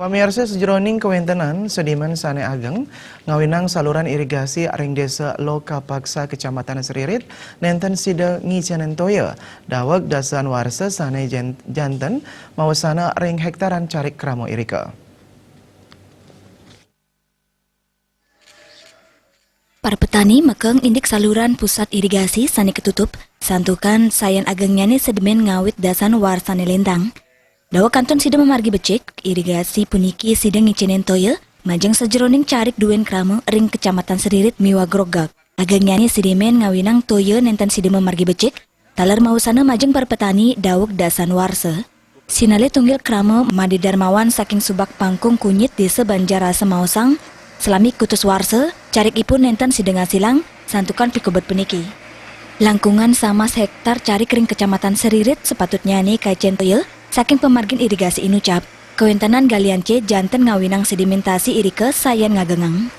Pamirsa sejroning kewentenan Sediman Sane Ageng ngawinang saluran irigasi aring desa Lokapaksa Kecamatan Seririt nenten sida ngicanen toya dawag dasan warsa sane janten mawasana ring hektaran carik kramo irika. Para petani mekeng indik saluran pusat irigasi sane ketutup santukan sayan agengnya ni sedimen ngawit dasan warsane lentang. Dawa kanton sida memargi becek, irigasi puniki sida ngicenen toya, majeng sejeroning carik duen krama ring kecamatan Seririt miwa grogak. Agengnya ni sidemen ngawinang toya nenten sida memargi becek, talar mausana majeng para petani dawuk dasan warsa. Sinale tunggil krama Madi Darmawan saking subak pangkung kunyit desa Banjarasa Mausang, selami kutus warsa, carik ipun nenten sida ngasilang, santukan pikobat puniki. Langkungan sama hektar carik ring kecamatan Seririt sepatutnya ni kajen toya, saking pemargin irigasi inucap, kewentanan galian C janten ngawinang sedimentasi irike sayan ngagengang.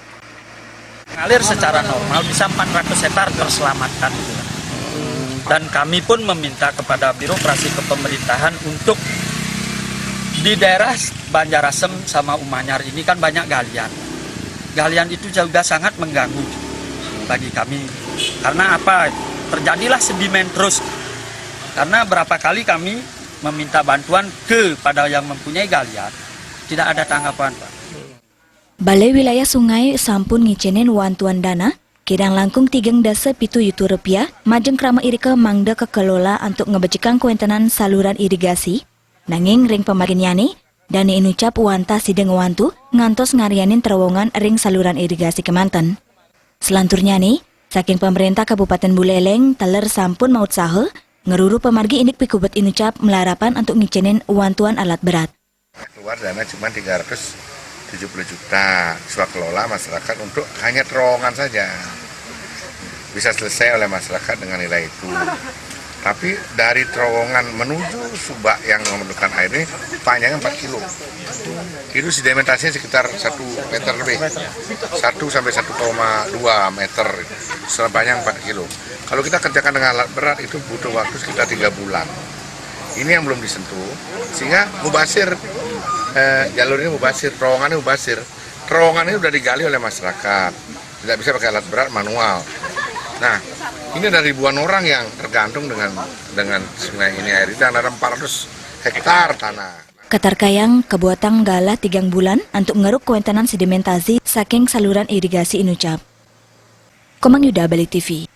Ngalir secara normal bisa 400 hektar terselamatkan. Dan kami pun meminta kepada birokrasi kepemerintahan untuk di daerah Banjarasem sama Umanyar ini kan banyak galian. Galian itu juga sangat mengganggu bagi kami. Karena apa? Terjadilah sedimen terus. Karena berapa kali kami meminta bantuan kepada yang mempunyai galian, tidak ada tanggapan, Pak. Balai Wilayah Sungai sampun ngicenen wantuan dana, kidang langkung 3,7 juta rupiah, majeng krama irika mangda kekelola untuk ngebecikan kuentenan saluran irigasi, nanging ring pemargin yani, dani inucap wanta sideng wantu, ngantos ngarianin terowongan ring saluran irigasi Kemanten. Selanturnya nih, saking pemerintah Kabupaten Buleleng, teler sampun maut sahe, ngeruru pemargi indik pikubat inucap melarapan untuk ngicenin wantuan alat berat. Keluar dana cuma 370 juta, swakelola masyarakat untuk hanya terowongan saja. Bisa selesai oleh masyarakat dengan nilai itu. Tapi dari terowongan menuju subak yang memerlukan air ini panjangnya 4 kilo. Itu sedimentasinya sekitar 1 meter lebih. 1 sampai 1,2 meter, sepanjang 4 kilo. Kalau kita kerjakan dengan alat berat itu butuh waktu sekitar 3 bulan. Ini yang belum disentuh, sehingga mubasir, jalur ini mubasir, terowongannya mubasir. Terowongan ini sudah digali oleh masyarakat, tidak bisa pakai alat berat manual. Nah, ini ada ribuan orang yang tergantung dengan sungai ini, air itu ada 400 hektar tanah. Katar kayang kebuatan gala 3 bulan untuk ngeruk kuentenan sedimentasi saking saluran irigasi inucap. Komang Yuda Bali TV.